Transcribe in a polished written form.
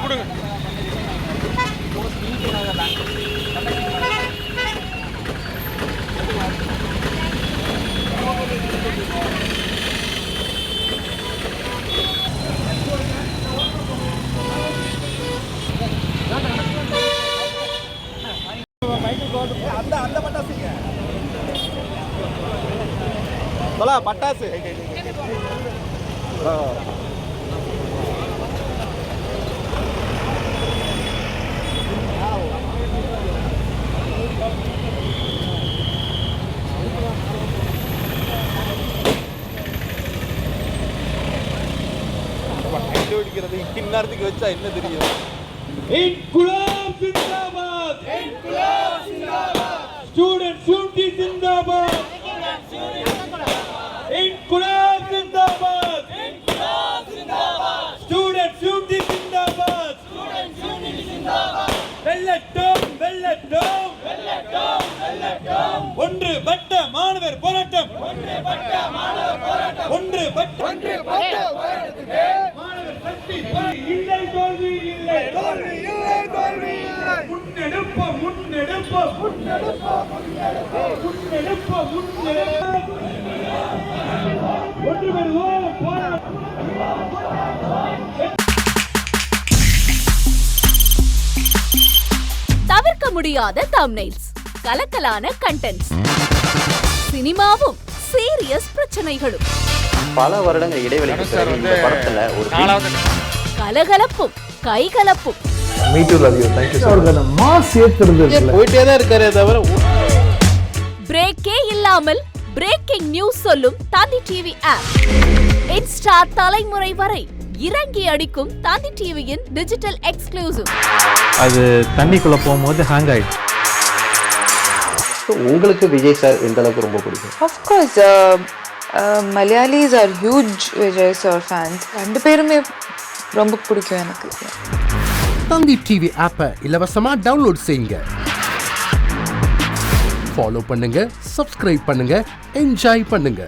கொடுங்க. அந்த பட்டாசுங்க பட்டாசு வெடிக்கிறது இந்நேரத்துக்கு வச்சா என்ன தெரியும்? Inquilab zindabad, Inquilab zindabad, students unity zindabad, Inquilab zindabad, Inquilab zindabad, students unity zindabad, students unity zindabad. வெல்லட்டும் வெல்லட்டும் வெல்லட்டும் வெல்லட்டும். ஒன்றுபட்ட மாணவர் போராட்டம், ஒன்றுபட்ட மாணவர் போராட்டம், ஒன்றுபட்ட போராட்டத்துக்கு மாணவர் சக்தி இல்லை, தோல்வி இல்லை, தோல்வி இல்லை, தோல்வி இல்லை. முன்னெடுப்போம் முன்னெடுப்போம் முன்னெடுப்போம் முன்னெடுப்போம் முன்னெடுப்போம். ஒன்றுபடுவோம் போராட்டம். தவிர்க்க முடியாத தம்ப்நெயில்ஸ், கலக்கலான கண்டென்ட்ஸ், சினிமாவும் சீரியஸ் பிரச்சனைகளும், பல வருடங்கள் இடைவெளிக்கு பிறகு இந்த படத்துல ஒரு கலகலப்பும் கைகலப்பும், போயிட்டே தான் இருக்காரே தவிர பிரேக்கே இல்லாமல் பிரேக்கிங் நியூஸ் சொல்லும் தந்தி டிவி ஆப். இன்ஸ்டா தலைமுறை வரை இறங்கி அடிக்கும் தந்தி டிவியின் டிஜிட்டல் எக்ஸ்க்ளூசிவ். அது தண்ணிக்குள்ள போகும்போது ஹேங் ஆயிடுச்சு. உங்களுக்கு விஜய் சார் எந்த அளவுக்கு ரொம்ப பிடிக்கும்? Of course, Malayalis are huge Vijay sir fans. ரெண்டு பேருமே ரொம்ப பிடிக்கும் எனக்கு. தந்தி டிவி ஆப்பை இலவசமா டவுன்லோட் செய்யுங்க. ஃபாலோ பண்ணுங்க, சப்ஸ்கிரைப் பண்ணுங்க, என்ஜாய் பண்ணுங்க.